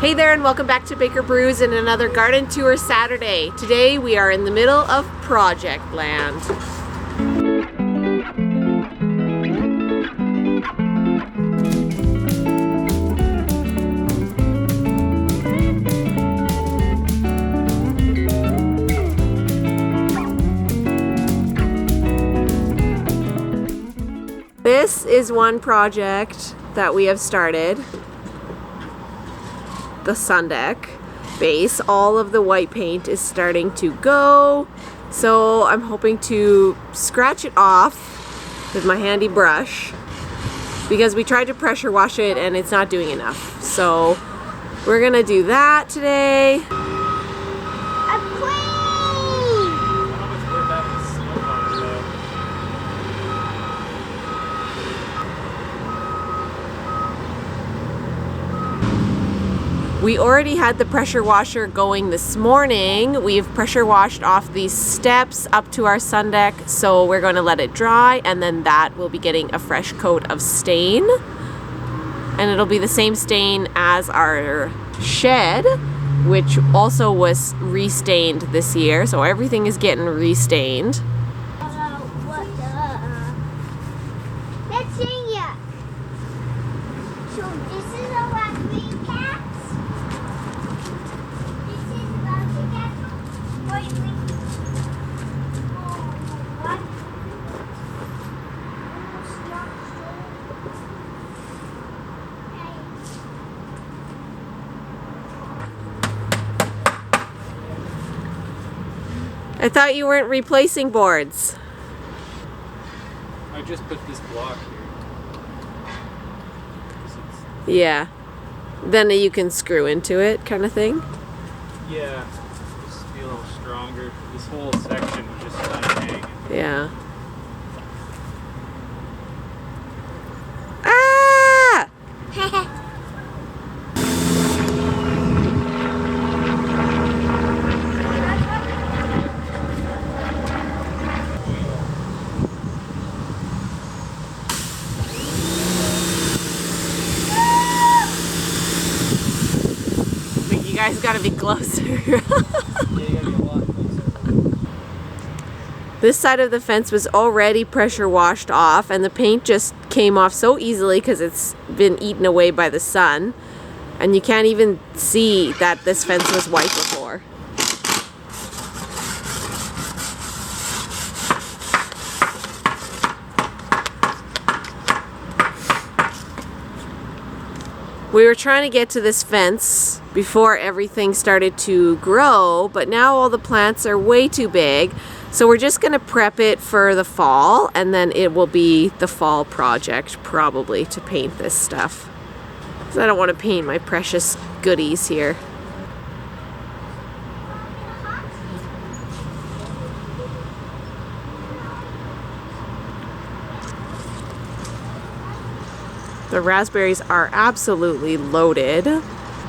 Hey there and welcome back to Baker Brews and another garden tour Saturday. Today we are in the middle of project land. This is one project that we have started. The sun deck base, all of the white paint is starting to go, so I'm hoping to scratch it off with my handy brush because we tried to pressure wash it and it's not doing enough, so we're gonna do that today. We already had the pressure washer going this morning. We've pressure washed off these steps up to our sun deck, so we're going to let it dry, and then that will be getting a fresh coat of stain. And it'll be the same stain as our shed, which also was restained this year, so everything is getting restained. Let's sing ya. So this is our green cats. I thought you weren't replacing boards. I just put this block here. Yeah. Then you can screw into it, kind of thing. Yeah, just be a little stronger. This whole section was just kind of hanging. Yeah. Ah! You guys gotta be closer. Yeah, you gotta be a lot closer. This side of the fence was already pressure washed off, and the paint just came off so easily because it's been eaten away by the sun. And you can't even see that this fence was white before. We were trying to get to this fence before everything started to grow, but now all the plants are way too big. So we're just gonna prep it for the fall, and then it will be the fall project probably to paint this stuff. Because I don't want to paint my precious goodies here. The raspberries are absolutely loaded.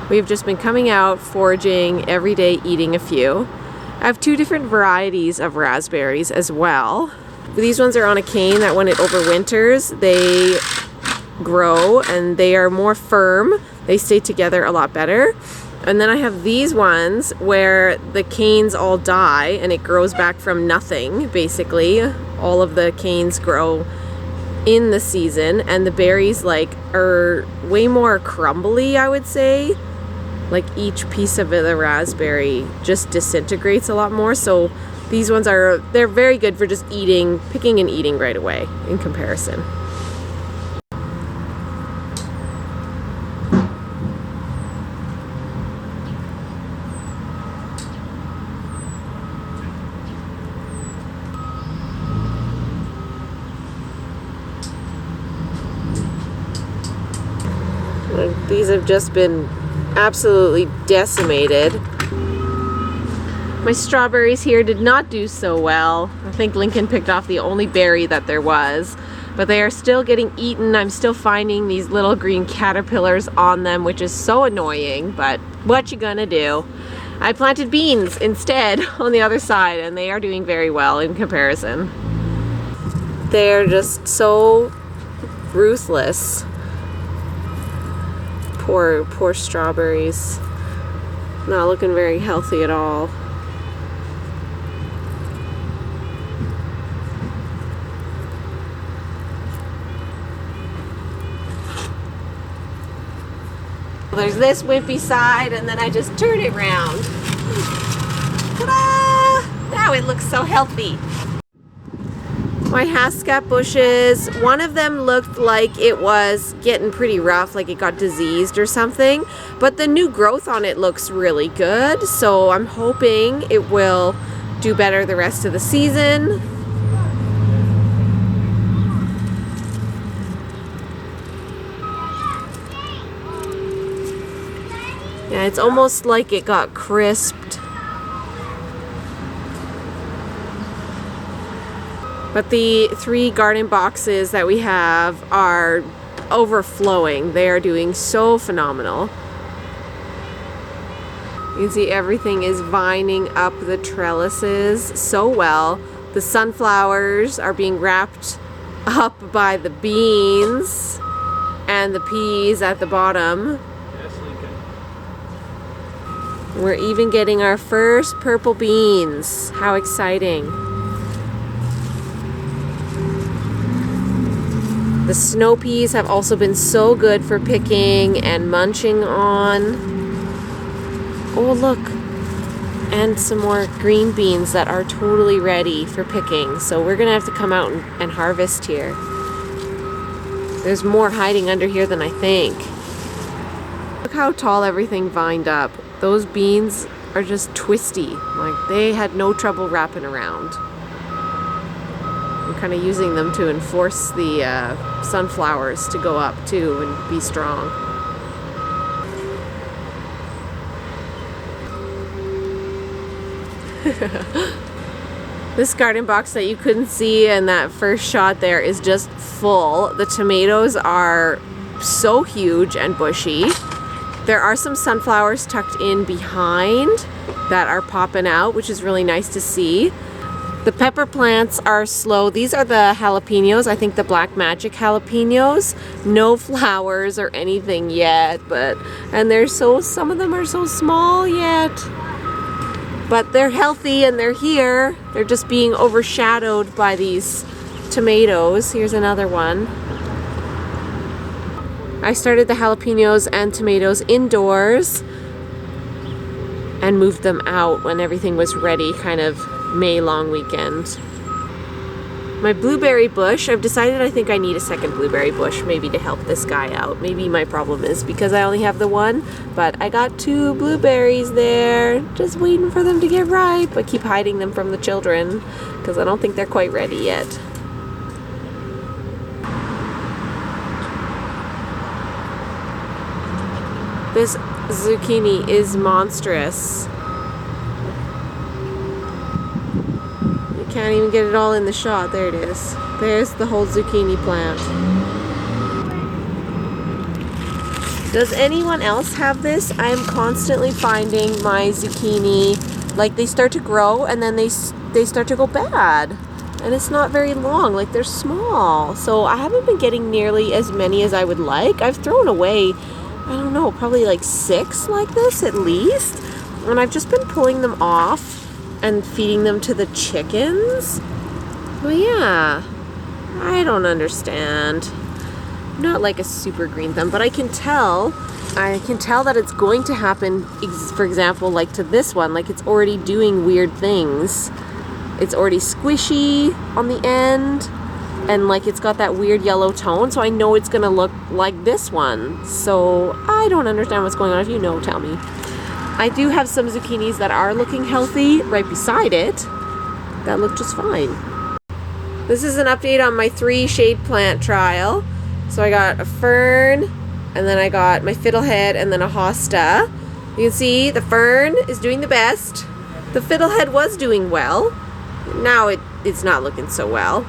We've just been coming out, foraging every day, eating a few. I have two different varieties of raspberries as well. These ones are on a cane that when it overwinters, they grow and they are more firm. They stay together a lot better. And then I have these ones where the canes all die and it grows back from nothing, basically. All of the canes grow in the season, and the berries are way more crumbly, I would say. Like each piece of the raspberry just disintegrates a lot more. So these ones they're very good for just picking and eating right away in comparison. These have just been absolutely decimated. My strawberries here did not do so well. I think Lincoln picked off the only berry that there was, but they are still getting eaten. I'm still finding these little green caterpillars on them, which is so annoying, but what you gonna do? I planted beans instead on the other side, and they are doing very well in comparison. They're just so ruthless. Poor strawberries. Not looking very healthy at all. There's this wimpy side, and then I just turn it around. Ta-da! Now it looks so healthy. My haskap bushes, one of them looked like it was getting pretty rough, like it got diseased or something, but the new growth on it looks really good, so I'm hoping it will do better the rest of the season. Yeah, it's almost like it got crisped. But the 3 garden boxes that we have are overflowing. They are doing so phenomenal. You can see everything is vining up the trellises so well. The sunflowers are being wrapped up by the beans and the peas at the bottom. Yes, Lincoln. We're even getting our first purple beans. How exciting. The snow peas have also been so good for picking and munching on. Oh, look. And some more green beans that are totally ready for picking. So we're going to have to come out and harvest here. There's more hiding under here than I think. Look how tall everything vined up. Those beans are just twisty. Like, they had no trouble wrapping around. I'm kind of using them to enforce the sunflowers to go up too and be strong. This garden box that you couldn't see in that first shot there is just full. The tomatoes are so huge and bushy. There are some sunflowers tucked in behind that are popping out, which is really nice to see. The pepper plants are slow. These are the jalapenos, I think the Black Magic jalapenos. No flowers or anything yet, and they're some of them are so small yet. But they're healthy and they're here. They're just being overshadowed by these tomatoes. Here's another one. I started the jalapenos and tomatoes indoors and moved them out when everything was ready, kind of May long weekend. My blueberry bush, I've decided I think I need a second blueberry bush maybe to help this guy out. Maybe my problem is because I only have the one, but I got 2 blueberries there, just waiting for them to get ripe. I keep hiding them from the children because I don't think they're quite ready yet. This zucchini is monstrous. Can't even get it all in the shot. There it is. There's the whole zucchini plant. Does anyone else have this? I am constantly finding my zucchini, like they start to grow and then they start to go bad. And it's not very long, like they're small. So I haven't been getting nearly as many as I would like. I've thrown away, I don't know, probably like 6 like this at least. And I've just been pulling them off and feeding them to the chickens. Well, yeah, I don't understand. I'm not like a super green thumb, but I can tell that it's going to happen, for example, like to this one, like it's already doing weird things. It's already squishy on the end, and like it's got that weird yellow tone, so I know it's gonna look like this one. So I don't understand what's going on. If you know, tell me. I do have some zucchinis that are looking healthy right beside it that look just fine. This is an update on my 3 shade plant trial. So I got a fern, and then I got my fiddlehead, and then a hosta. You can see the fern is doing the best. The fiddlehead was doing well. Now it's not looking so well.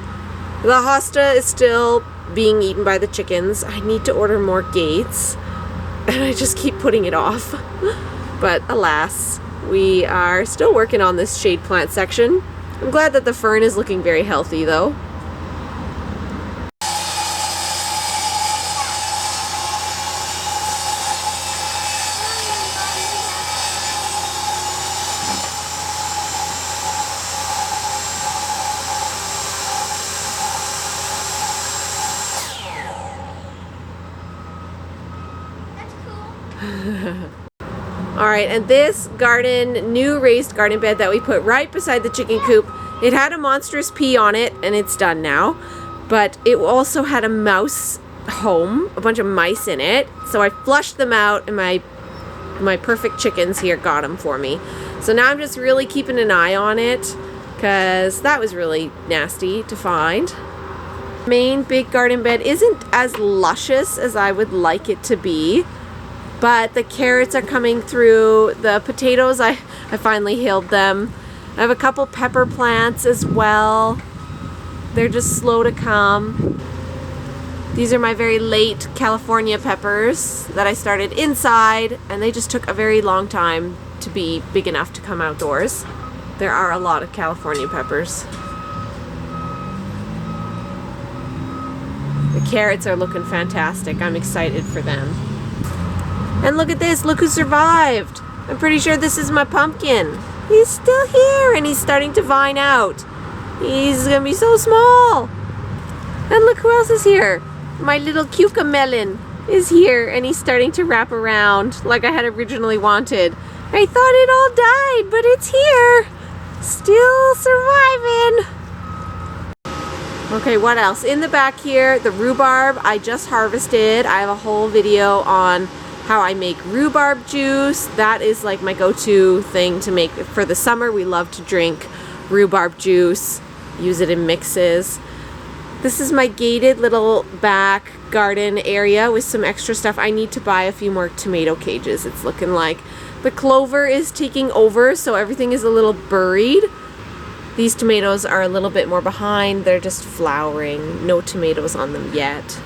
The hosta is still being eaten by the chickens. I need to order more gates, and I just keep putting it off. But alas, we are still working on this shade plant section. I'm glad that the fern is looking very healthy though. Alright, and this new raised garden bed that we put right beside the chicken coop, it had a monstrous pea on it, and it's done now. But it also had a mouse home, a bunch of mice in it. So I flushed them out, and my perfect chickens here got them for me. So now I'm just really keeping an eye on it, because that was really nasty to find. Main big garden bed isn't as luscious as I would like it to be, but the carrots are coming through. The potatoes, I finally healed them. I have a couple pepper plants as well. They're just slow to come. These are my very late California peppers that I started inside, and they just took a very long time to be big enough to come outdoors. There are a lot of California peppers. The carrots are looking fantastic. I'm excited for them. And look at this, look who survived. I'm pretty sure this is my pumpkin. He's still here, and he's starting to vine out. He's gonna be so small. And look who else is here. My little cucamelon is here, and he's starting to wrap around like I had originally wanted. I thought it all died, but it's here. Still surviving. Okay, what else? In the back here, the rhubarb I just harvested. I have a whole video on how I make rhubarb juice. That is like my go-to thing to make for the summer. We love to drink rhubarb juice, use it in mixes. This is my gated little back garden area with some extra stuff. I need to buy a few more tomato cages, it's looking like. The clover is taking over, so everything is a little buried. These tomatoes are a little bit more behind. They're just flowering. No tomatoes on them yet.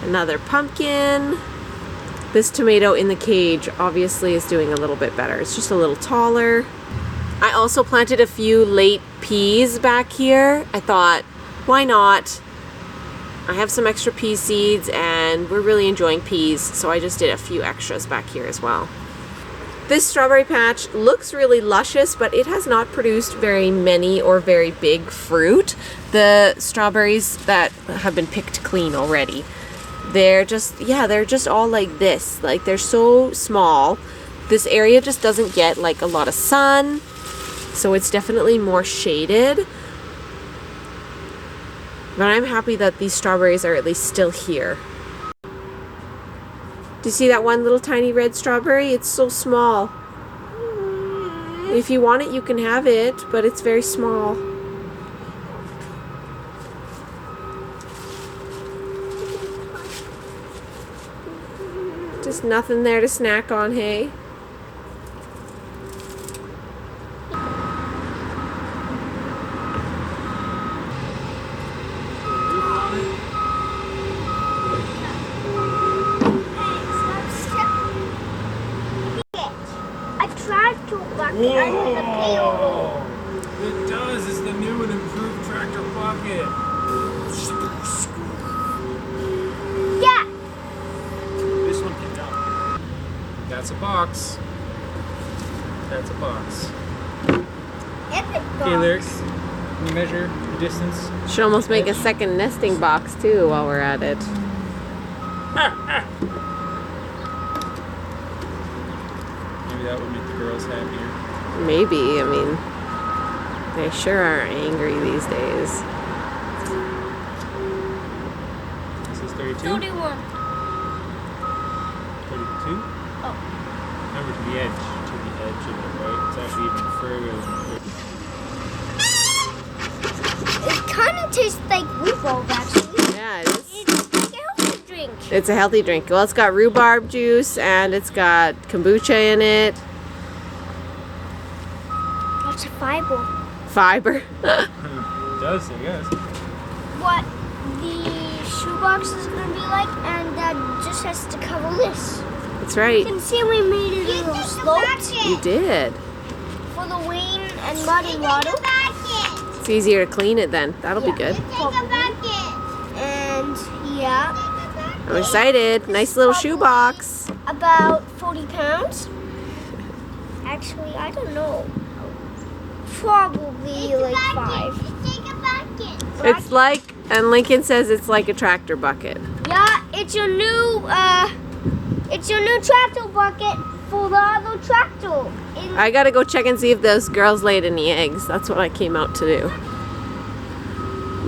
Another pumpkin. This tomato in the cage obviously is doing a little bit better. It's just a little taller. I also planted a few late peas back here. I thought, why not? I have some extra pea seeds, and we're really enjoying peas, so I just did a few extras back here as well. This strawberry patch looks really luscious, but it has not produced very many or very big fruit. The strawberries that have been picked clean already, they're just all like this. Like, they're so small. This area just doesn't get like a lot of sun, so it's definitely more shaded. But I'm happy that these strawberries are at least still here. Do you see that one little tiny red strawberry? It's so small. If you want it, you can have it, but it's very small. Just nothing there to snack on, hey? Whoa! It does. It's the new and improved tractor bucket. Yeah. This one can jump. That's a box. That's a box. Okay, Lyric, can you measure the distance? Should almost make a second nesting box too while we're at it. Maybe that would make the girls happier. Maybe, I mean, they sure are angry these days. This is 32? 31. 32? Oh. Remember, to the edge of it, right? It's actually even further than 30. It kind of tastes like rhubarb, actually. Yeah, it is. It's like a healthy drink. It's a healthy drink. Well, it's got rhubarb juice and it's got kombucha in it. Lots of fiber. Fiber. It does, I guess. What the shoebox is going to be like, and that just has to cover this. That's right. You can see we made it a little sloped You did. for the rain and mud and water. It's easier to clean it then. That'll be good. And yeah. I'm excited. Nice little shoebox. About 40 pounds. Actually, I don't know. Probably like 5. It's like, and Lincoln says it's like a tractor bucket. Yeah, it's your new It's your new tractor bucket for the other tractor. I gotta go check and see if those girls laid any eggs. That's what I came out to do.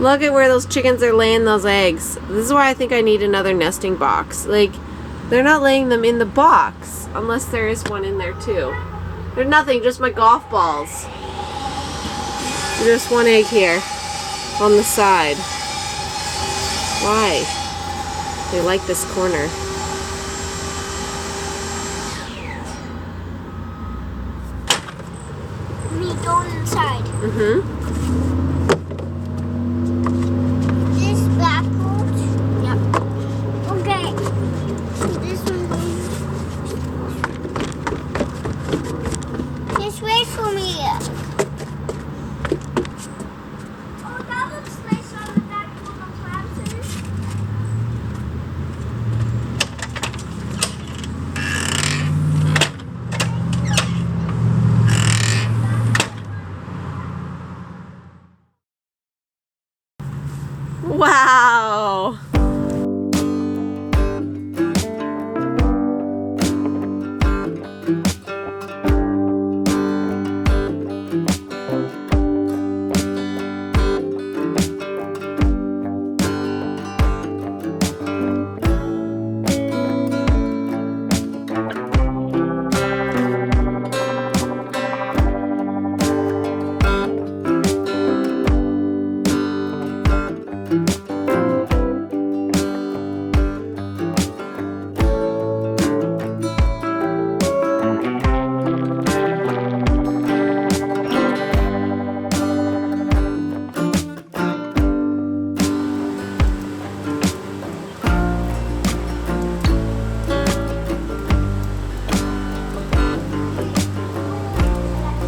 Look at where those chickens are laying those eggs. This is why I think I need another nesting box. Like, they're not laying them in the box, unless there is one in there too. There's nothing, just my golf balls. Just one egg here on the side. Why? They like this corner. Me going inside. Mm-hmm.